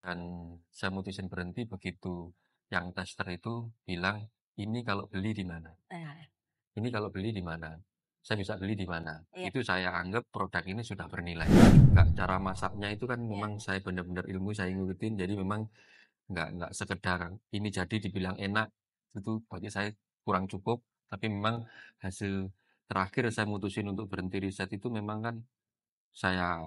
Dan saya mutusin berhenti begitu yang tester itu bilang, "Ini kalau beli di mana? Nah, Ini kalau beli di mana? Saya bisa beli di mana?" iya Itu saya anggap produk ini sudah bernilai. Juga cara masaknya itu kan iya. memang saya benar-benar ilmu saya ngikutin, jadi memang nggak sekedar ini jadi dibilang enak, itu bagi saya kurang cukup, tapi memang hasil terakhir saya mutusin untuk berhenti riset itu memang kan saya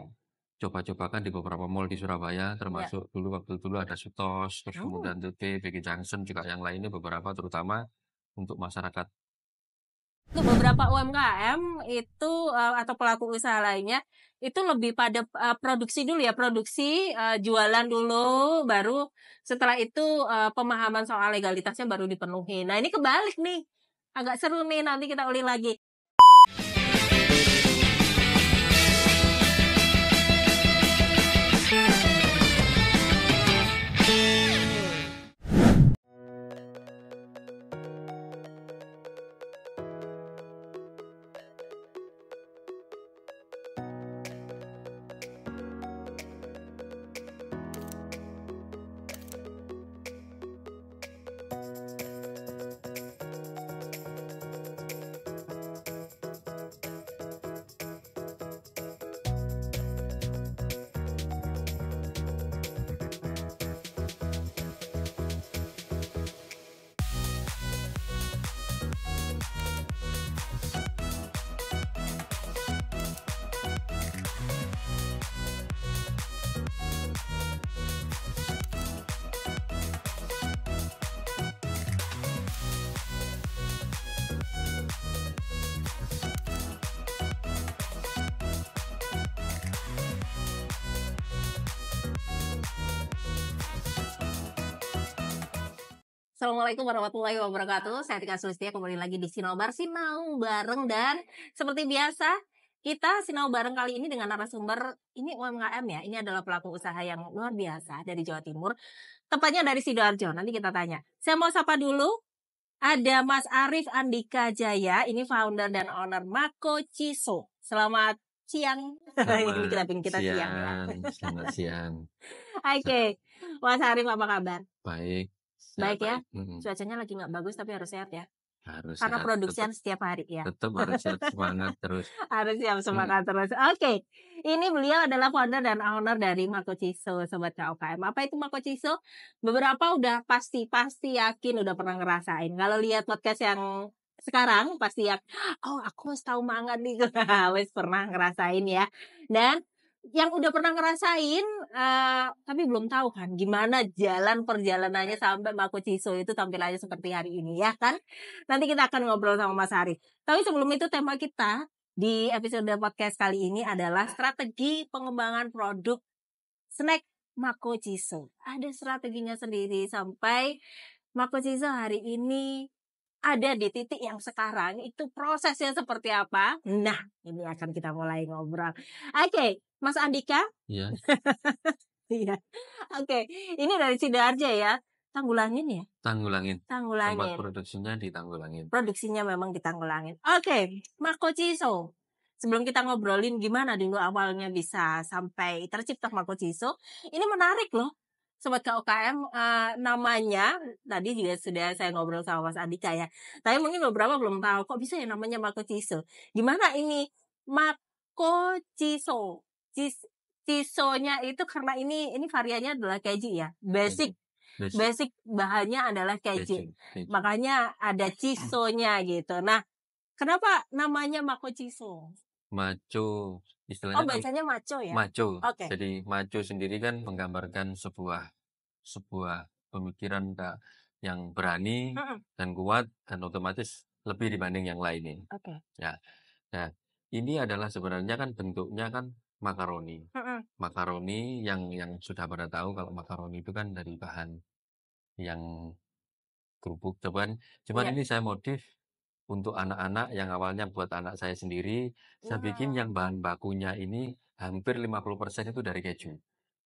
coba-cobakan di beberapa mall di Surabaya, Iya. termasuk waktu dulu ada Sutos, terus Oh, kemudian TP, BG Junction, juga yang lainnya beberapa terutama untuk masyarakat. untuk beberapa UMKM itu atau pelaku usaha lainnya itu lebih pada produksi dulu ya, produksi jualan dulu, baru setelah itu pemahaman soal legalitasnya baru dipenuhi. Nah ini kebalik nih, agak seru nih nanti kita ulik lagi. Assalamualaikum warahmatullahi wabarakatuh. Saya Tika Sulistia kembali lagi di Sinau Bareng dan seperti biasa kita Sinau Bareng kali ini dengan narasumber ini UMKM ya. Ini adalah pelaku usaha yang luar biasa dari Jawa Timur. Tepatnya dari Sidoarjo. Nanti kita tanya. Saya mau sapa dulu. Ada Mas Arif Andika Jaya. Ini founder dan owner Mako Ciso. Selamat siang. Ini Selamat kita siang ya. siang, selamat siang. Oke. Mas Arif apa kabar? Baik, sehat Baik ya. baik. Cuacanya lagi nggak bagus tapi harus sehat ya. Harus Karena sehat, tetap produksian setiap hari ya. tetap harus sehat, semangat terus. Harus siap Mm, semangat terus. Oke. Ini beliau adalah founder dan owner dari Mako Ciso, Sobat KOKM. Apa itu Mako Ciso? Beberapa udah pasti yakin udah pernah ngerasain. Kalau lihat podcast yang sekarang pasti ya, oh aku harus tahu mangan nih. Wes pernah ngerasain ya. Dan yang udah pernah ngerasain, tapi belum tahu kan gimana jalan perjalanannya sampai Mako Ciso itu tampilannya seperti hari ini ya kan? Nanti kita akan ngobrol sama Mas Arif. Tapi sebelum itu tema kita di episode podcast kali ini adalah strategi pengembangan produk snack Mako Ciso. Ada strateginya sendiri sampai Mako Ciso hari ini ada di titik yang sekarang. Itu prosesnya seperti apa? Nah, ini akan kita mulai ngobrol. Oke, Mas Andika. ya, Iya. Oke, ini dari Sidoarjo ya. Tanggulangin ya? tanggulangin. Tempat Tanggulangin. produksinya ditanggulangin. Produksinya memang ditanggulangin. Oke, Mako Ciso. Sebelum kita ngobrolin gimana dulu awalnya bisa sampai tercipta Mako Ciso, ini menarik loh. Sobat KOKM, namanya tadi juga sudah saya ngobrol sama Mas Andika ya. Tapi mungkin beberapa belum tahu kok bisa ya namanya Mako Ciso. Gimana ini Mako Ciso? Cisonya itu karena ini variannya adalah keju ya. Keju. Basic, Basic bahannya adalah keju. keju. Makanya ada cisonya gitu. Nah, kenapa namanya Mako Ciso? Maco, Oh, istilahnya kan bacanya maco ya? maco. Oke. Jadi maco sendiri kan menggambarkan sebuah pemikiran yang berani Mm-mm. dan kuat dan otomatis lebih dibanding yang lainnya. Oke. Ya. Nah, ini adalah sebenarnya kan bentuknya kan makaroni. Mm-mm. Makaroni yang sudah pada tahu kalau makaroni itu kan dari bahan yang kerupuk, cuman Iya. ini saya modif untuk anak-anak yang awalnya buat anak saya sendiri, saya bikin Wow. yang bahan bakunya ini hampir 50% itu dari keju.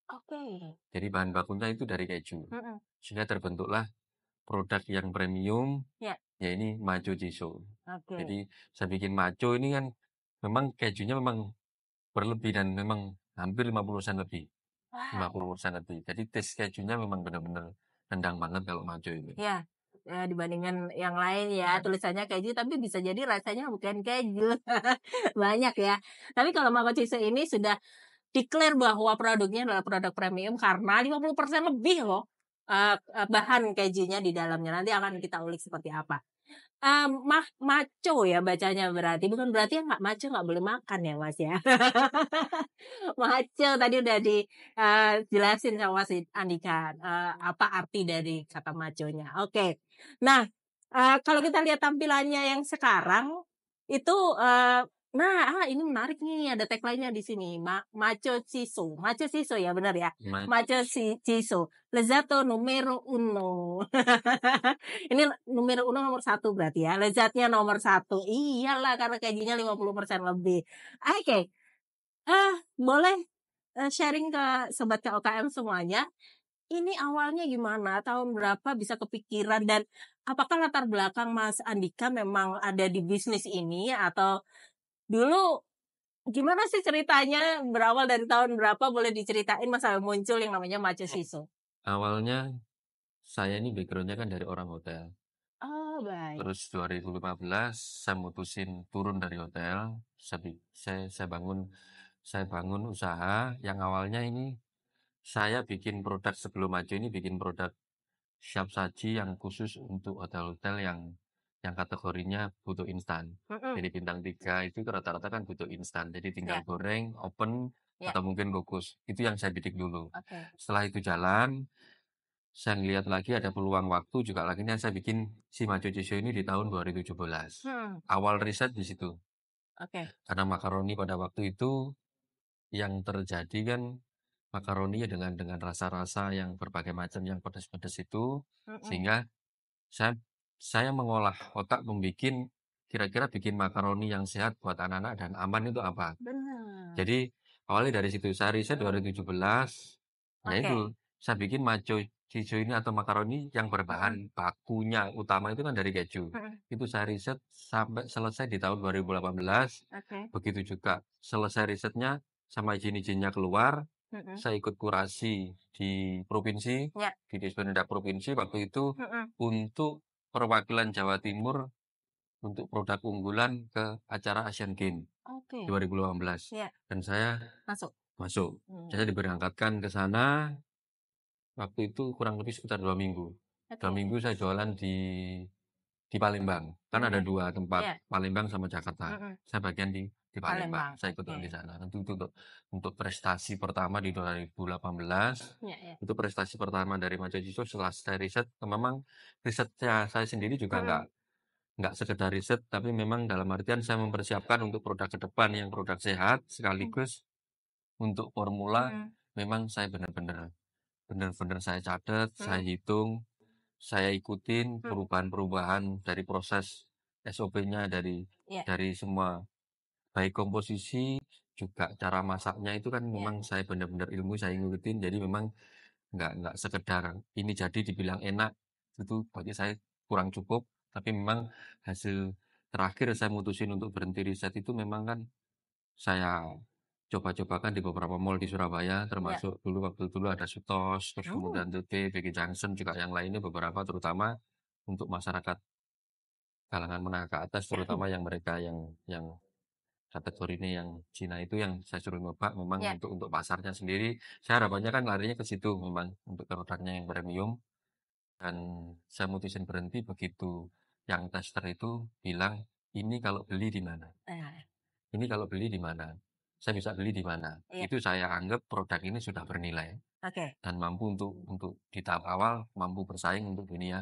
Oke. Jadi bahan bakunya itu dari keju. Mm-mm. Sehingga terbentuklah produk yang premium, Ya. ya ini Maco Ciso. Oke. Jadi saya bikin Maco ini kan memang kejunya memang berlebih dan memang hampir 50% lebih. Wow. 50% lebih. Jadi taste kejunya memang benar-benar rendang banget kalau maco itu. Ya, dibandingkan yang lain ya, tulisannya keju tapi bisa jadi rasanya bukan keju. Banyak ya. Tapi kalau Mako Chiso ini sudah declare bahwa produknya adalah produk premium karena 50% lebih loh, bahan kejunya di dalamnya. Nanti akan kita ulik seperti apa. Maco ya bacanya berarti, bukan berarti yang nggak maco nggak boleh makan ya, Mas, ya? Maco tadi udah dijelasin sama si Andika, apa arti dari kata maconya. Oke. Nah, kalau kita lihat tampilannya yang sekarang itu, ini menarik nih ada tagline-nya di sini, Maco Chiso. Maco Chiso ya, benar ya? Ma Maco Chiso, lezzato numero uno. Ini numero uno nomor satu berarti ya, lezatnya nomor satu. Iyalah karena kejunya 50% lebih. Oke. Boleh, sharing ke sobat KUKM semuanya, ini awalnya gimana? Tahun berapa bisa kepikiran dan apakah latar belakang Mas Andika memang ada di bisnis ini atau dulu gimana sih ceritanya berawal dari tahun berapa boleh diceritain Mas sampai muncul yang namanya Maco Shiso? awalnya saya ini background-nya kan dari orang hotel. Oh, baik. Terus 2015 saya mutusin turun dari hotel, saya bangun usaha yang awalnya ini saya bikin produk sebelum maju ini bikin produk siap saji yang khusus untuk hotel-hotel yang kategorinya butuh instan. Mhm, Jadi bintang 3 itu rata-rata kan butuh instan. Jadi tinggal ya, goreng, open, ya, atau mungkin kukus. Itu yang saya bidik dulu. oke. Setelah itu jalan, saya ngelihat lagi ada peluang waktu juga akhirnya saya bikin si Maco Ciso ini di tahun 2017. Hmm, Awal riset di situ. oke. Karena makaroni pada waktu itu yang terjadi kan makaroni ya dengan rasa-rasa yang berbagai macam yang pedas-pedas itu Mhm, sehingga saya saya mengolah otak membikin kira-kira bikin makaroni yang sehat buat anak-anak dan aman itu apa. benar. Jadi awalnya dari situ saya riset Mhm, 2017, ya itu oke. saya bikin maco ciso ini atau makaroni yang berbahan Mhm, bakunya utama itu kan dari keju. mhm, Itu saya riset sampai selesai di tahun 2018. oke. Begitu juga selesai risetnya sama izin-izinnya keluar, Mhm, saya ikut kurasi di provinsi, ya, di Disperindak provinsi waktu itu mhm, untuk perwakilan Jawa Timur untuk produk unggulan ke acara Asian Games oke. 2018 Ya, dan saya masuk. masuk. Mmm, Saya diberangkatkan ke sana, waktu itu kurang lebih sekitar 2 minggu. 2 oke, minggu saya jualan di Palembang. Kan ada oke. 2 tempat, Iya, Palembang sama Jakarta. mhm, Saya bagian di Palembang, Palembang, saya ikut oke. di sana. Tentu itu untuk prestasi pertama di 2018, Iya, iya. itu prestasi pertama dari Majo Jiso setelah saya riset, memang risetnya saya sendiri juga Mhm, nggak sekedar riset, tapi memang dalam artian saya mempersiapkan untuk produk ke depan yang produk sehat, mmm, sekaligus untuk formula mhm, memang saya benar-benar saya catat, saya mhm, hitung, saya ikutin mhm, perubahan-perubahan dari proses SOP-nya iya, dari semua, baik komposisi, juga cara masaknya itu kan iya, memang saya benar-benar ilmu saya ngikutin, jadi memang nggak sekedar ini jadi dibilang enak, itu bagi saya kurang cukup, tapi memang hasil terakhir saya mutusin untuk berhenti riset itu memang kan saya coba-cobakan di beberapa mall di Surabaya, iya. termasuk waktu dulu ada Sutos, terus Oh, kemudian Tuti, BG Junction, juga yang lainnya beberapa terutama untuk masyarakat kalangan menengah ke atas, terutama yang mereka yang kategorinya yang Cina itu yang saya suruh nyoba memang iya, untuk pasarnya sendiri, saya harapannya kan larinya ke situ memang untuk produknya yang premium dan saya mutusin berhenti begitu yang tester itu bilang, "Ini kalau beli di mana? nah, Ini kalau beli di mana? Saya bisa beli di mana?" iya, Itu saya anggap produk ini sudah bernilai oke, dan mampu untuk di tahap awal mampu bersaing untuk dunia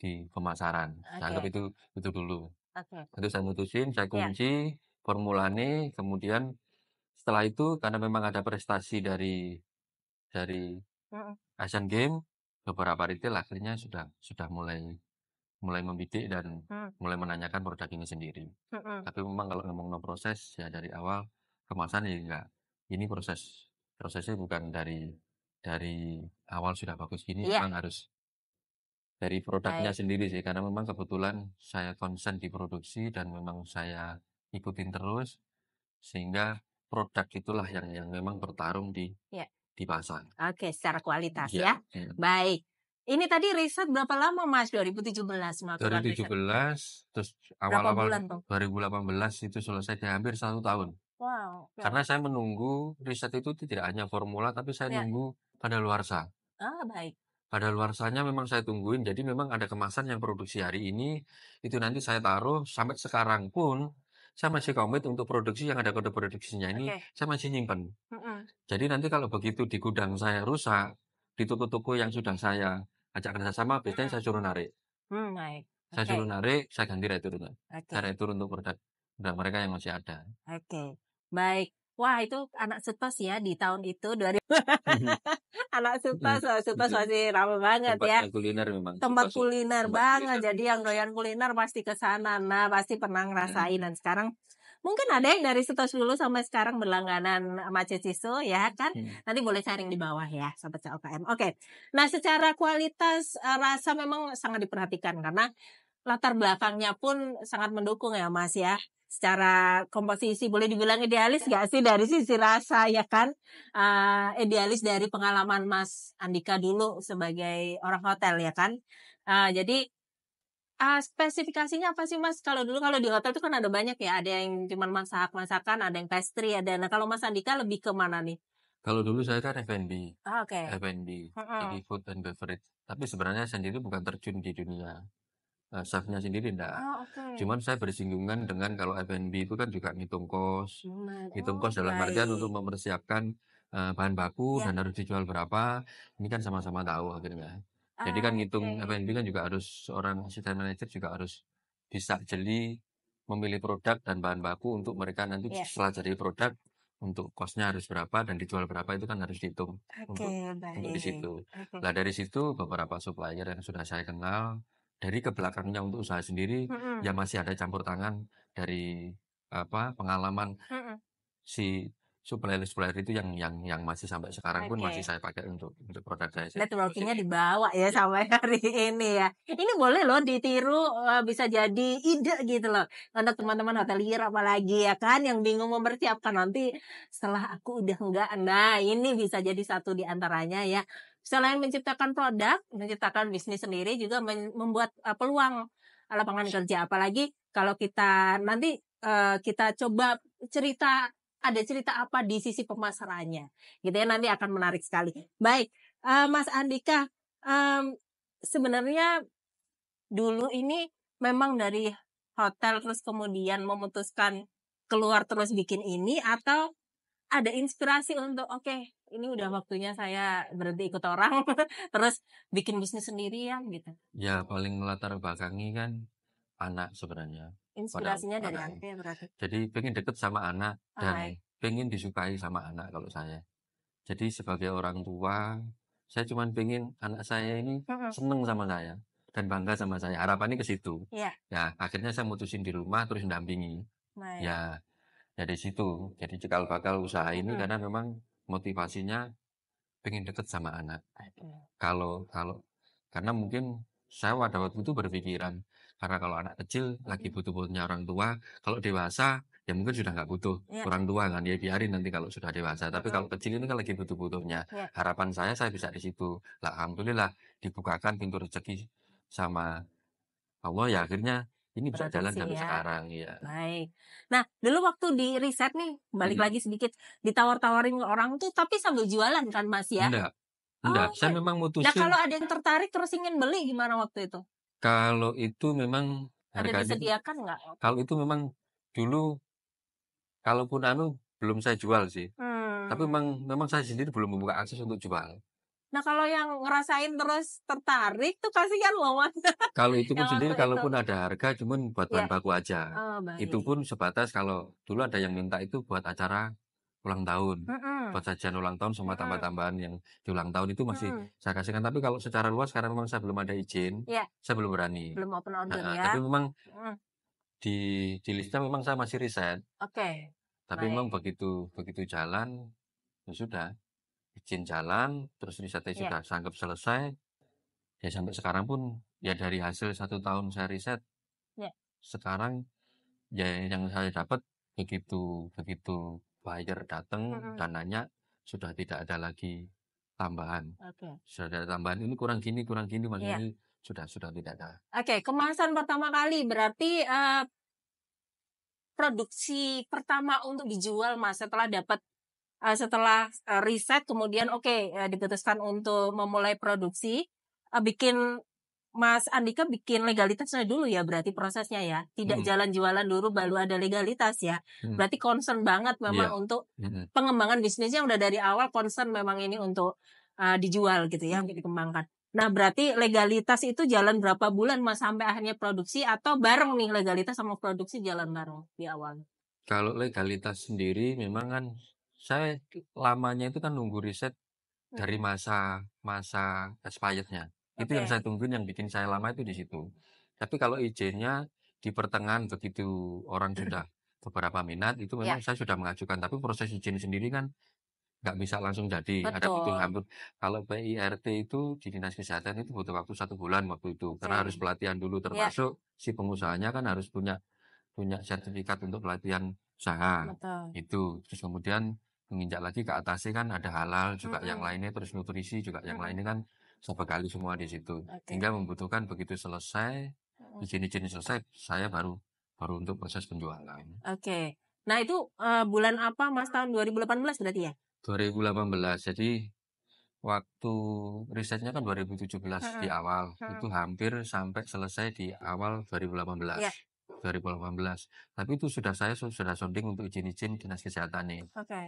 di pemasaran. Saya anggap oke, itu dulu. oke, Itu saya mutusin, saya iya, kunci formulanya, kemudian setelah itu karena memang ada prestasi dari mhm, Asian Games, beberapa retail akhirnya sudah mulai mulai membidik dan mmm, mulai menanyakan produk ini sendiri. mhm, Tapi memang kalau ngomong no proses, ya dari awal kemasan ya enggak. Ini prosesnya bukan dari awal sudah bagus gini, iya, memang harus dari produknya baik, sendiri sih. Karena memang kebetulan saya konsen di produksi dan memang saya ikutin terus, sehingga produk itulah yang memang bertarung di iya, dipasang. Oke, secara kualitas Iya, ya. Baik. Ini tadi riset berapa lama Mas? 2017 melakukan riset. 2017, terus Berapa awal-awal bulan tuh? 2018 itu selesai hampir 1 tahun. Wow, Karena oke. saya menunggu riset itu tidak hanya formula, tapi saya Ya. nunggu kadaluarsa. Baik. Kadaluarsanya memang saya tungguin, jadi memang ada kemasan yang produksi hari ini, itu nanti saya taruh sampai sekarang pun, saya masih komit untuk produksi yang ada kode produksinya ini, Oke. saya masih nyimpen. Mhm. Jadi nanti kalau begitu di gudang saya rusak, di toko-toko yang sudah saya ajak kerjasama, biasanya Mhm. saya suruh narik. Baik. Saya Oke. suruh narik, saya ganti retur. Saya Oke. retur untuk produk mereka yang masih ada. Oke. Baik. Wah, itu anak Sutos ya di tahun itu 2000 anak Sutos, Sutos Itu masih ramai banget ya. tempatnya kuliner memang, Tempat kuliner tempat banget, kuliner. jadi yang doyan kuliner pasti ke sana. Nah, pasti pernah ngerasain dan sekarang mungkin ada yang dari Sutos dulu sampai sekarang berlangganan sama Ciciso ya kan? Nanti boleh sharing di bawah ya, sobat COKM. Oke. Nah, secara kualitas rasa memang sangat diperhatikan karena latar belakangnya pun sangat mendukung ya Mas ya. Secara komposisi boleh dibilang idealis gak sih dari sisi rasa ya kan? Idealis dari pengalaman Mas Andika dulu sebagai orang hotel ya kan? Jadi spesifikasinya apa sih Mas? Kalau dulu kalau di hotel itu kan ada banyak ya, ada yang cuman masakan, ada yang pastry, ada. Nah kalau Mas Andika lebih ke mana nih? Kalau dulu saya kan F&B, Oke. jadi Mhm. food and beverage. Tapi sebenarnya saya sendiri bukan terjun di dunia chef-nya sendiri enggak. Oke. Cuman saya bersinggungan dengan kalau F&B itu kan juga ngitung kos. Ngitung kos dalam artian untuk Baik. mempersiapkan bahan baku Ya. dan harus dijual berapa. Ini kan sama-sama tahu akhirnya. Jadi kan ngitung Oke. F&B kan juga harus seorang asisten manajer juga harus bisa jeli memilih produk dan bahan baku untuk mereka nanti Ya. setelah jadi produk untuk kosnya harus berapa dan dijual berapa itu kan harus dihitung Oke, untuk di baik. situ. Oke. Nah dari situ beberapa supplier yang sudah saya kenal dari ke belakangnya untuk usaha sendiri Mhm. ya masih ada campur tangan dari pengalaman Mhm. si supplier-supplier itu yang masih sampai sekarang pun masih Oke. saya pakai untuk produk saya Networking-nya sendiri. dibawa ya sampai hari ini ya. Ini boleh loh ditiru, bisa jadi ide gitu loh untuk teman-teman hotelier apalagi ya kan yang bingung mempersiapkan nanti setelah aku udah enggak. Nah, ini bisa jadi satu di antaranya ya. Selain menciptakan produk, menciptakan bisnis sendiri juga membuat peluang lapangan kerja. Apalagi kalau kita nanti kita coba ada cerita apa di sisi pemasarannya. Gitu ya nanti akan menarik sekali. Baik. Mas Andika, sebenarnya dulu ini memang dari hotel terus kemudian memutuskan keluar terus bikin ini atau ada inspirasi untuk oke, ini udah waktunya saya berhenti ikut orang terus bikin bisnis sendirian gitu. Ya paling melatar belakangi kan anak sebenarnya Inspirasinya dari anaknya. anaknya berarti. Jadi pengen deket sama anak Hai. dan pengen disukai sama anak kalau saya. Jadi sebagai orang tua, saya cuma pengen anak saya ini Mhm. seneng sama saya dan bangga sama saya. Harapannya ke situ. Iya, Ya, akhirnya saya mutusin di rumah terus mendampingi. baik. Ya, dari situ. Jadi cikal bakal usaha ini Mhm. karena memang motivasinya pengen deket sama anak. Oke. Kalau kalau karena mungkin saya pada waktu itu berpikiran karena kalau anak kecil lagi Mhm. butuh-butuhnya orang tua, kalau dewasa ya mungkin sudah nggak butuh Iya. orang tua kan, ya biarin nanti kalau sudah dewasa. Tapi Mhm. kalau kecil ini kan lagi butuh-butuhnya. Iya. Harapan saya bisa di situ. Lah, alhamdulillah dibukakan pintu rezeki sama Allah ya akhirnya ini bisa jalan Produksi sampai ya. sekarang ya. Baik. Nah, dulu waktu di riset nih, balik lagi sedikit, ditawar-tawarin ke orang tuh tapi sambil jualan kan Mas ya? Enggak, enggak. Saya Oke. memang Nah, mutusin kalau ada yang tertarik terus ingin beli gimana waktu itu? kalau itu memang Ada harganya disediakan nggak? kalau itu memang dulu kalaupun belum saya jual sih. Tapi Hmm. memang saya sendiri belum membuka akses untuk jual. Nah, kalau yang ngerasain terus tertarik tuh kasihan loh Mas. Kalau itu pun Yang sendiri waktu itu. kalaupun ada harga cuman buat Ya. bahan baku aja. Oh, Itu baik. pun sebatas kalau dulu ada yang minta itu buat acara ulang tahun. Mhm. Buat sajian ulang tahun sama Mhm. tambah-tambahan yang di ulang tahun itu masih Mhm. saya kasihkan. Tapi kalau secara luas karena memang saya belum ada izin, Ya, saya belum berani. belum open order Tapi ya. memang Mhm. di listnya memang saya masih riset. Oke. Tapi memang Baik. begitu jalan, ya sudah. Izin jalan, terus risetnya Ya. sudah sanggup selesai. Ya sampai sekarang pun ya dari hasil 1 tahun saya riset Ya. sekarang ya yang saya dapat begitu begitu buyer datang Mhm. dan nanya sudah tidak ada lagi tambahan. Oke. Sudah ada tambahan, ini kurang gini, maksudnya Iya. ini sudah tidak ada. Oke, kemasan pertama kali berarti, produksi pertama untuk dijual, Mas, setelah riset kemudian diputuskan untuk memulai produksi, bikin Mas Andika bikin legalitasnya dulu ya berarti prosesnya ya? Tidak Mhm, jalan jualan dulu baru ada legalitas ya? mhm, Berarti concern banget iya, memang untuk mhm. pengembangan bisnisnya udah dari awal concern memang ini untuk, dijual gitu ya, untuk dikembangkan. Nah berarti legalitas itu jalan berapa bulan Mas sampai akhirnya produksi atau bareng nih legalitas sama produksi jalan bareng di awal? Kalau legalitas sendiri memang kan saya lamanya itu kan nunggu riset dari Mhm, masa masa expirednya. Itu yang oke. saya tungguin, yang bikin saya lama itu di situ. Tapi kalau izinnya di pertengahan begitu orang sudah beberapa minat, itu memang Ya, saya sudah mengajukan, tapi proses izin sendiri kan nggak bisa langsung jadi, ada butuh betul. hampir kalau PIRT itu di Dinas Kesehatan itu butuh waktu 1 bulan waktu itu, karena harus Oke. pelatihan dulu, Ya, termasuk si pengusahanya kan harus punya punya sertifikat untuk pelatihan usaha, betul. itu. Terus kemudian menginjak lagi ke atasnya kan ada halal juga yang Mhm, lainnya, terus nutrisi juga yang mhm. lainnya kan sebekali semua di situ. Oke. Hingga membutuhkan begitu selesai, Mhm. izin-izin selesai, saya baru baru untuk proses penjualan. Oke. Nah itu, bulan apa Mas, tahun 2018 berarti ya? 2018, jadi waktu risetnya kan 2017 di Mhm, awal, itu mhm. hampir sampai selesai di awal 2018. Iya, 2018. Tapi itu sudah sounding untuk izin-izin Dinas Kesehatan nih, oke.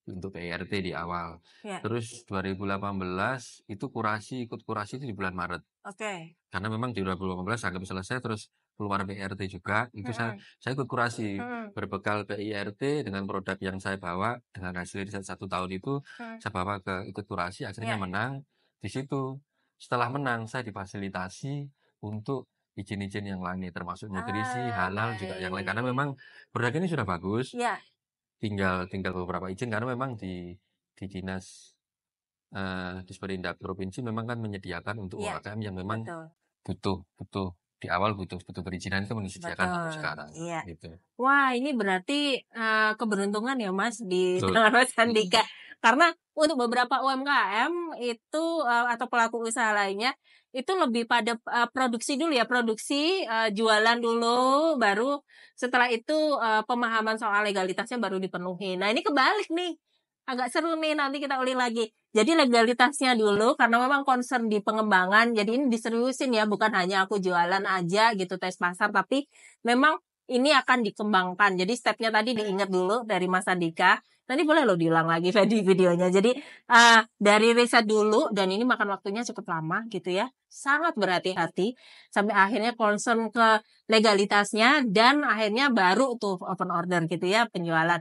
untuk PIRT di awal. Iya, Terus 2018 itu ikut kurasi itu di bulan Maret. oke. Karena memang di 2018 anggap selesai, terus keluar PIRT juga, itu Mhm, saya ikut kurasi. mhm, Berbekal PIRT dengan produk yang saya bawa, dengan hasil riset 1 tahun itu, mhm. saya bawa ke ikut kurasi, akhirnya Iya. menang di situ. Setelah menang, saya difasilitasi untuk izin-izin yang lainnya, termasuk nutrisi, halal, juga yang lain. Karena Baik. memang produk ini sudah bagus, Iya, tinggal tinggal beberapa izin, karena memang di dinas, Disperindak provinsi memang kan menyediakan untuk iya, UMKM yang memang betul, butuh butuh di awal butuh butuh perizinan, itu disediakan sampai betul, sekarang, iya. gitu. Wah, ini berarti, keberuntungan ya, Mas, di Betul, tangan Mas mhm, Andika. Karena untuk beberapa UMKM itu, atau pelaku usaha lainnya, itu lebih pada, produksi dulu ya, produksi, jualan dulu, baru setelah itu, pemahaman soal legalitasnya baru dipenuhi. Nah, ini kebalik nih, agak seru nih, nanti kita ulik lagi. Jadi legalitasnya dulu, karena memang concern di pengembangan, jadi ini diseriusin ya, bukan hanya aku jualan aja gitu, tes pasar, tapi memang ini akan dikembangkan. Jadi stepnya tadi diingat dulu dari Mas Andika. Nanti boleh loh diulang lagi videonya. Jadi dari riset dulu dan ini makan waktunya cukup lama gitu ya. Sangat berhati-hati sampai akhirnya concern ke legalitasnya dan akhirnya baru tuh open order gitu ya penjualan.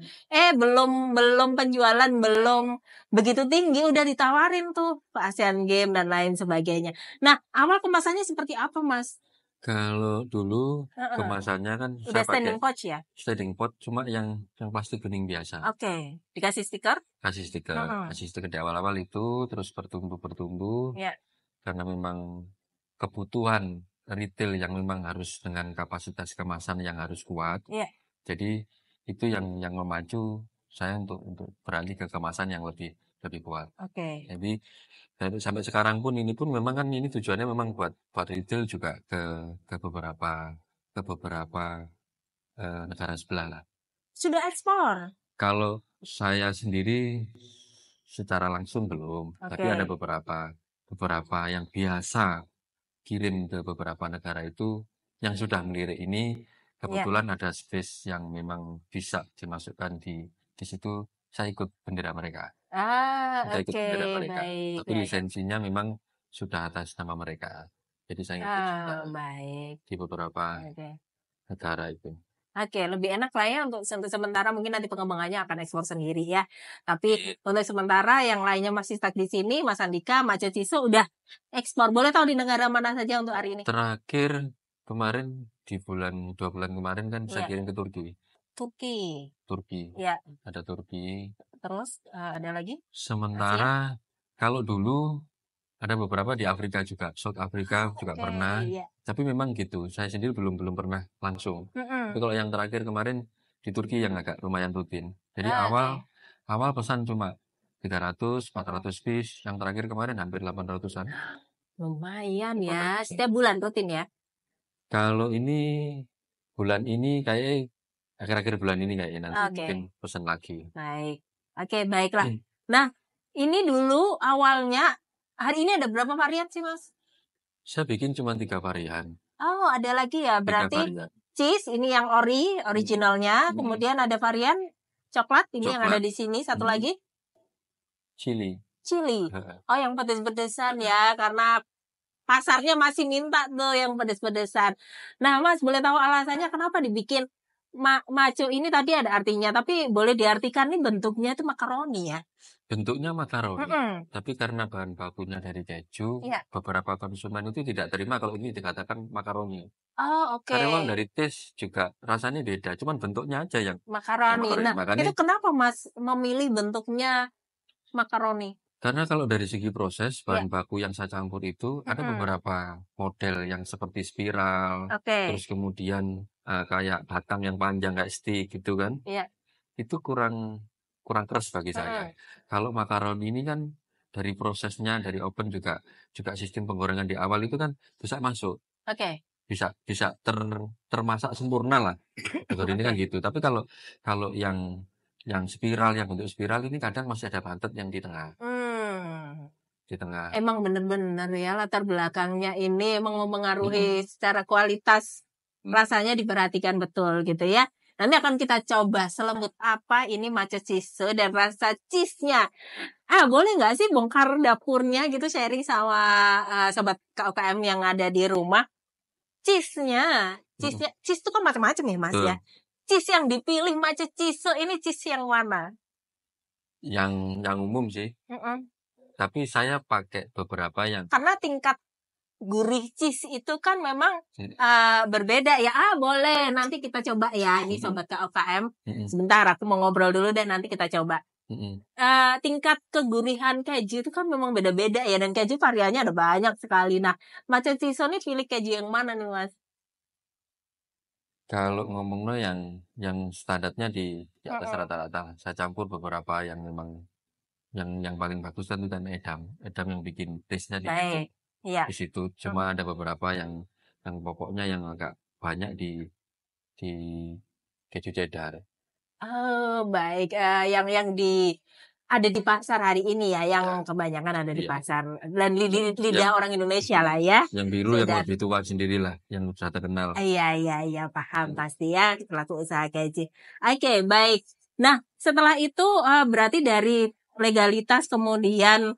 Belum belum penjualan belum begitu tinggi udah ditawarin tuh ke Asian Games dan lain sebagainya. Nah, awal kemasannya seperti apa, Mas? kalau dulu Heeh. kemasannya kan Udah saya pakai standing pouch ya? sliding pot, cuma yang plastik bening biasa, Oke, dikasih stiker? Mhm, kasih stiker di awal-awal itu, terus bertumbuh-bertumbuh, iya, karena memang kebutuhan retail yang memang harus dengan kapasitas kemasan yang harus kuat. iya, Jadi itu yang memacu saya untuk beralih ke kemasan yang lebih lebih kuat. oke, Jadi sampai sekarang pun ini pun memang kan ini tujuannya memang buat buat retail juga ke beberapa, negara sebelah lah. sudah ekspor? Kalau saya sendiri secara langsung belum, tapi ada Oke, beberapa beberapa yang biasa kirim ke beberapa negara itu yang sudah melirik ini, iya. kebetulan ada space yang memang bisa dimasukkan di situ, saya ikut bendera mereka. Saya ikut Oke, bendera mereka, baik tapi baik. lisensinya memang sudah atas nama mereka. Jadi saya ngikut juga Baik, di beberapa oke. negara itu. Oke, lebih enak lah ya untuk sementara mungkin nanti pengembangannya akan ekspor sendiri ya. Tapi untuk sementara yang lainnya masih stuck di sini, Mas Andika, Mas Ciso udah ekspor. Boleh tahu di negara mana saja untuk hari ini? Terakhir kemarin di 2 bulan kemarin kan saya Iya, kirim ke Turki. Turki. Turki, Ya, ada Turki. terus ada lagi? Asia? Sementara kalau dulu ada beberapa di Afrika juga, South Afrika juga Oke, pernah. iya. Tapi memang gitu, saya sendiri belum belum pernah langsung. Tapi Mhm. kalau yang terakhir kemarin di Turki yang agak lumayan rutin. Jadi awal Oke. awal pesan cuma 300, Mhm. 400 piece, yang terakhir kemarin hampir 800-an. Lumayan ya, setiap bulan rutin ya? Kalau ini bulan ini kayaknya akhir-akhir bulan ini kayaknya nanti mungkin Oke, pesen lagi. baik. Oke, baiklah. Hmm, Nah, ini dulu awalnya hari ini ada berapa varian sih, Mas? Saya bikin cuma 3 varian, Oh, ada lagi ya. 3 Berarti varian. cheese ini yang Hmm, originalnya, hmm. kemudian ada varian coklat ini yang ada Coklat, di sini, satu hmm, lagi chili. chili. Heeh. Oh, yang pedes-pedesan ya, karena pasarnya masih minta tuh yang pedes-pedesan. Nah, Mas, boleh tahu alasannya kenapa dibikin maco ini tadi ada artinya, tapi boleh diartikan nih bentuknya itu makaroni ya? Bentuknya makaroni, Mhm, tapi karena bahan bakunya dari keju, iya. beberapa konsumen itu tidak terima kalau ini dikatakan makaroni. Oh, Karena memang oke. dari taste juga rasanya beda, cuman bentuknya aja yang Makaroni. makaroni. Nah, Makanya itu kenapa Mas memilih bentuknya makaroni? karena kalau dari segi proses Iya, bahan baku yang saya campur itu ada mhm, beberapa model yang seperti spiral, terus oke, kemudian kayak batang yang panjang kayak stick gitu kan. iya, Itu kurang kurang keras bagi saya. mhm, Kalau makaroni ini kan dari prosesnya, dari oven juga juga sistem penggorengan di awal itu kan bisa masuk, oke, bisa bisa termasak sempurna lah. Kategori ini kan oke. gitu. Tapi kalau kalau yang spiral, yang bentuk spiral ini kadang masih ada bantet yang di tengah, Mmm, di tengah. emang bener-bener ya latar belakangnya ini emang Mhm, mempengaruhi secara kualitas rasanya diperhatikan betul gitu ya. Nanti akan kita coba selembut apa ini matcha cheese dan rasa cheese-nya. Boleh nggak sih bongkar dapurnya gitu sharing sama, sobat KUKM yang ada di rumah? Cheese-nya mhm, cheese-nya cheese itu kan macam-macam ya, Mas, ya. betul. Cheese yang dipilih matcha cheese ini cheese yang mana? Yang umum sih, Mhm. tapi saya pakai beberapa yang Karena tingkat gurih cheese itu kan memang, mhm, berbeda ya. Boleh nanti kita coba ya ini sobat KUKM. mhm, Sebentar aku mau ngobrol dulu dan nanti kita coba. mhm. Tingkat kegurihan keju itu kan memang beda-beda ya dan keju variannya ada banyak sekali. Nah, matcha cheese ini pilih keju yang mana nih, Mas? Kalau ngomongnya yang standarnya di atas Mhm. rata-rata, saya campur beberapa yang memang yang paling bagus kan itu kan edam. Edam yang bikin taste-nya Baik. Iya. di situ. Cuma Mhm. ada beberapa yang pokoknya yang agak banyak di keju cheddar. Oh, baik, yang ada di pasar hari ini ya, yang Ya, kebanyakan ada di iya. pasar dan Yang lidah orang Indonesia lah ya, yang biru yang cheddar. lebih tua sendirilah, yang sudah terkenal. Iya, paham pasti ya, pelaku usaha keju. Oke, baik. Nah, setelah itu, berarti dari legalitas kemudian,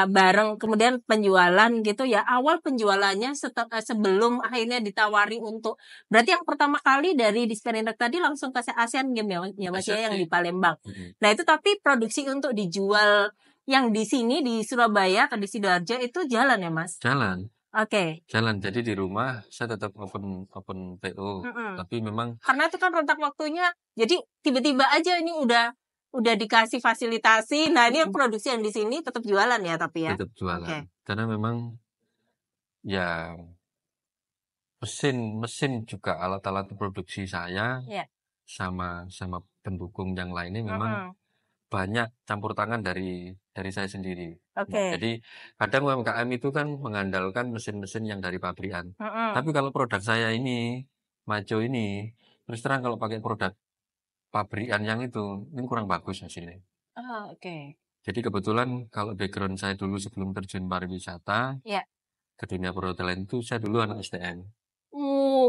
bareng kemudian penjualan gitu ya, awal penjualannya sebelum akhirnya ditawari untuk berarti yang pertama kali dari Disperindak tadi langsung ke Asian Games ya Mas ya, Asian yang di Games. Palembang. Mhm. Nah, itu tapi produksi untuk dijual yang di sini, di Surabaya atau di Sidoarjo itu jalan ya Mas? Jalan. Oke. Jalan. Jadi di rumah saya tetap open open PO, Mhm. tapi memang Karena itu kan rentang waktunya, jadi tiba-tiba aja ini udah dikasih fasilitasi. Nah, ini yang produksi yang di sini tetap jualan ya tapi ya? tetap jualan. Oke. Karena memang ya mesin mesin juga alat-alat produksi saya Iya. sama sama pendukung yang lainnya memang Mhm. banyak campur tangan dari saya sendiri. Oke. Jadi kadang UMKM itu kan mengandalkan mesin-mesin yang dari pabrikan. Mhm. Tapi kalau produk saya ini, Majo ini, terus terang kalau pakai produk pabrikan yang itu, ini kurang bagus hasilnya. Oh, oke. Jadi kebetulan kalau background saya dulu sebelum terjun pariwisata, Iya. ke dunia perhotelan itu saya dulu anak STM.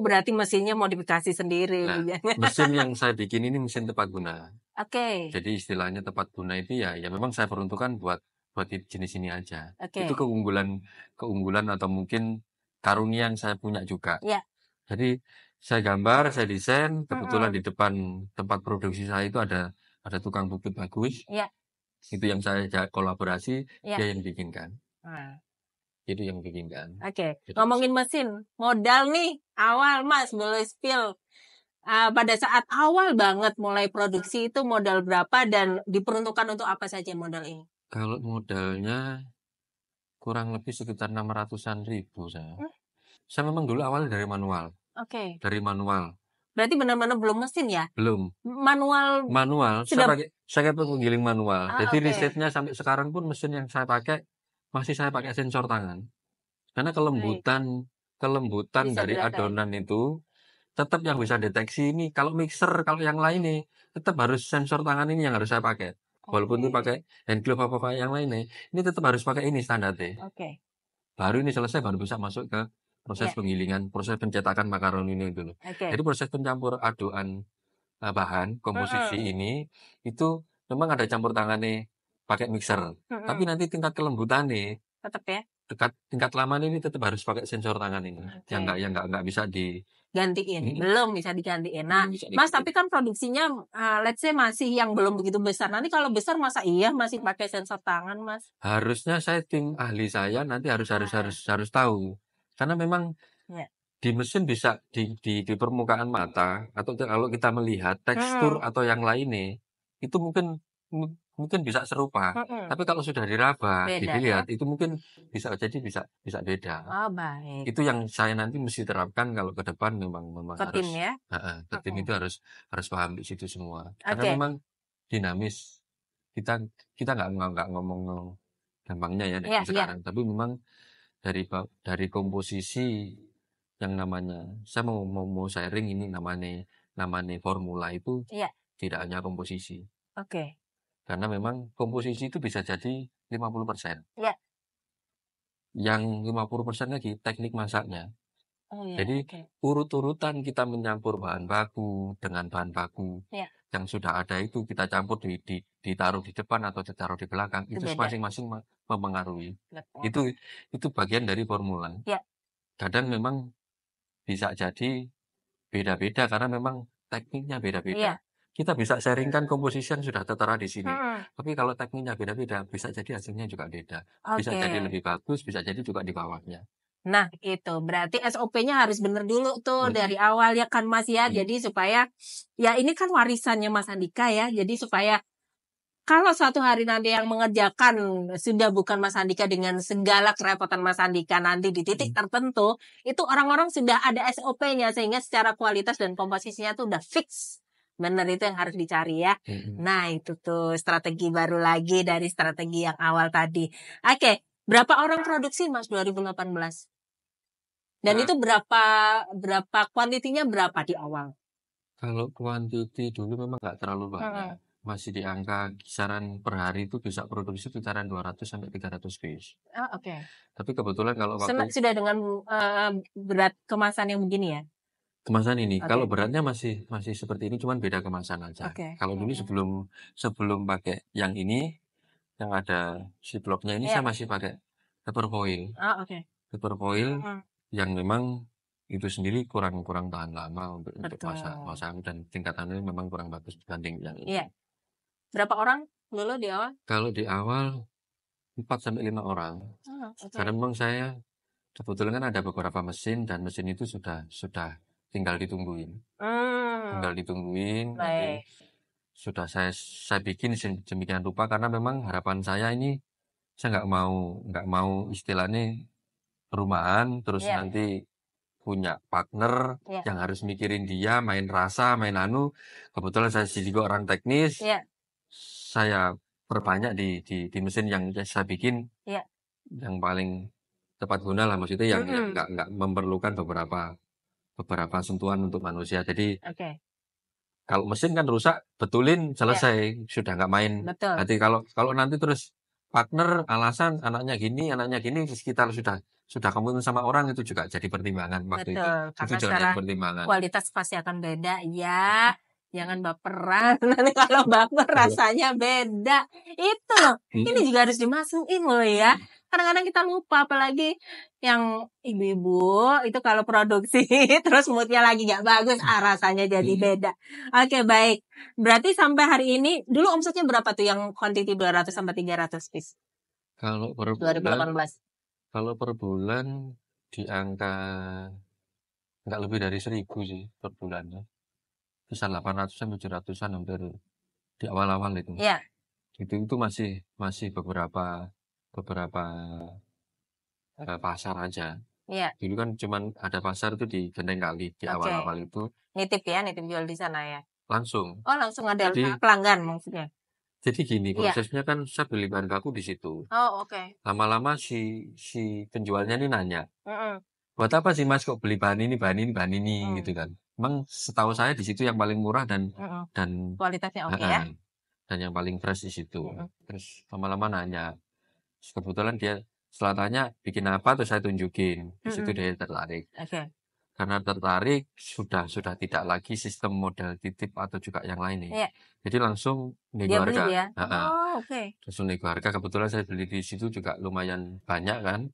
Berarti mesinnya modifikasi sendiri Nah, nih ya. mesin yang saya bikin ini mesin tepat guna. Oke. Jadi istilahnya tepat guna itu ya memang saya peruntukkan buat buat jenis ini aja. Itu Oke. keunggulan keunggulan atau mungkin karunia yang saya punya juga. Iya. Jadi saya gambar, saya desain, kebetulan Mhm. di depan tempat produksi saya itu ada tukang bukit bagus. Iya. Itu yang saya ajak kolaborasi, Iya. dia yang bikinkan. Nah, Itu yang bikinkan. oke. Jadi Ngomongin mesin, modal nih awal Mas boleh spill. Pada saat awal banget mulai produksi itu modal berapa dan diperuntukkan untuk apa saja modal ini? kalau modalnya kurang lebih sekitar 600-an ribu saya. Mmm, Saya memang dulu awalnya dari manual. oke. Dari manual. Berarti benar-benar belum mesin ya? Belum. Manual Manual, sudah. saya pakai penggiling manual. Jadi Oke. risetnya sampai sekarang pun mesin yang saya pakai masih saya pakai sensor tangan. Karena Baik. kelembutan Bisa dari dirasain. adonan itu tetap yang bisa deteksi ini. Kalau mixer, kalau yang lain nih, tetap harus sensor tangan ini yang harus saya pakai. Walaupun itu Oke. pakai hand glove apa yang lain nih, ini tetap harus pakai ini standarnya. Oke. Baru ini selesai baru bisa masuk ke proses Ya. penggilingan, proses pencetakan makaroni ini dulu. Oke. Jadi proses pencampur aduan bahan komposisi ini itu memang ada campur tangan nih pakai mixer. Tapi nanti tingkat kelembutan nih, Tetap ya. tingkat lama ini tetap harus pakai sensor tangan ini. Oke. Yang nggak bisa Gantiin. Belum bisa digantiin. Nah, bisa Mas, tapi kan produksinya let's say masih yang belum begitu besar. Nanti kalau besar masa iya masih pakai sensor tangan, Mas? Harusnya tim ahli saya nanti harus tahu. Karena memang Ya. di mesin bisa di permukaan mata atau kalau kita melihat tekstur atau yang lainnya itu mungkin bisa serupa. Tapi kalau sudah diraba, Beda ya. dilihat itu mungkin bisa beda. Oh, baik. Itu yang saya nanti mesti terapkan kalau ke depan memang Ke tim harus ya. ke tim itu harus paham di situ semua. Karena Oke. memang dinamis. Kita nggak ngomong gampangnya ya Iya, sekarang, tapi memang dari komposisi yang namanya saya mau sharing ini namanya formula itu Iya. tidak hanya komposisi. Oke. Karena memang komposisi itu bisa jadi 50%. Iya. Yang 50% lagi teknik masaknya. Oh iya, Jadi oke. urut-urutan kita mencampur bahan baku dengan bahan baku Iya. yang sudah ada itu kita campur ditaruh di depan atau ditaruh di belakang Itu itu beda. masing-masing mempengaruhi. Betul. Itu bagian dari formula. Iya. Kadang memang bisa jadi beda-beda karena memang tekniknya Iya. beda-beda. Kita bisa sharingkan komposisi yang sudah tertera di sini. Tapi kalau tekniknya beda-beda, bisa jadi hasilnya juga beda. Bisa jadi Oke. lebih bagus, bisa jadi juga di bawahnya. Nah, itu berarti SOP-nya harus bener dulu tuh dari awal ya kan, Mas ya. Jadi supaya ya ini kan warisannya Mas Andika ya. Jadi supaya kalau suatu hari nanti yang mengerjakan sudah bukan Mas Andika dengan segala kerepotan Mas Andika nanti di titik tertentu, itu orang-orang sudah ada SOP-nya sehingga secara kualitas dan komposisinya tuh udah fix. Bener, itu yang harus dicari ya. Nah, itu tuh strategi baru lagi dari strategi yang awal tadi. Oke, berapa orang produksi Mas 2018? Dan itu berapa kuantitinya berapa di awal? Kalau kuantiti dulu memang nggak terlalu banyak. Masih di angka kisaran per hari itu bisa produksi kisaran 200 sampai 300 piece. Oh, oke. Tapi kebetulan kalau waktu Sudah dengan berat kemasan yang begini ya? kemasan ini, Oke. kalau beratnya masih seperti ini, cuman beda kemasan aja. Oke. Kalau dulu sebelum pakai yang ini, yang ada ziplocknya ini, saya masih pakai paper foil. Oh, oke. Paper foil yang memang itu sendiri kurang tahan lama untuk Betul. pasang dan tingkatannya memang kurang bagus dibanding yang ini. Iya. Berapa orang dulu di awal? Kalau di awal 4 sampai 5 orang. Oke. Karena memang saya kebetulan kan ada beberapa mesin dan mesin itu sudah tinggal ditungguin. Tinggal ditungguin. Baik. Sudah saya bikin sedemikian rupa karena memang harapan saya ini saya nggak mau istilahnya perumahan terus nanti punya partner yang harus mikirin dia, main rasa, main anu. Kebetulan saya juga orang teknis. Saya perbanyak di mesin yang saya bikin. Yang paling tepat guna lah, maksudnya yang nggak memerlukan beberapa sentuhan untuk manusia. Jadi kalau mesin kan rusak, betulin, selesai, sudah nggak main. Betul. Nanti kalau nanti terus partner alasan anaknya gini kita sudah komitmen sama orang itu juga jadi pertimbangan waktu itu. Betul, Itu karena juga secara jadi pertimbangan. kualitas pasti akan beda ya. Jangan baperan, nanti kalau baper rasanya beda. Itu loh, ini juga harus dimasukin loh ya. Kadang-kadang kita lupa, apalagi yang ibu-ibu itu kalau produksi terus moodnya lagi gak bagus, rasanya jadi beda. Oke, baik. Berarti sampai hari ini, dulu omsetnya berapa tuh yang quantity 200 sampai 300 piece? Kalau per bulan, 2018. kalau per bulan di angka nggak lebih dari 1.000 sih per bulannya. Bisa 800 sampai 700-an hampir di awal-awal itu. Iya. Itu masih beberapa pasar aja. Iya. Dulu kan cuman ada pasar itu di Genteng Kali, di Oke. awal-awal itu Nitip ya, nitip jual di sana ya? langsung. Oh, langsung ada Jadi pelanggan maksudnya? jadi gini, Iya. prosesnya kan saya beli bahan baku di situ. Oh, oke. Lama-lama si penjualnya ini nanya, Mhm, "Buat apa sih Mas kok beli bahan ini bahan ini bahan ini?" Gitu mhm, kan. Emang setahu saya di situ yang paling murah mhm. dan Kualitasnya oke ya? heeh, dan yang paling fresh di situ. Mhm. Terus lama-lama nanya, kebetulan dia setelah tanya, "Bikin apa?" Terus saya tunjukin. Di situ Mhm. dia tertarik. Oke. Karena tertarik, sudah tidak lagi sistem modal titip atau juga yang lain nih. Iya, Jadi langsung nego dia beli harga. ya? Heeh, Oh, oke. langsung nego harga. Kebetulan saya beli di situ juga lumayan banyak kan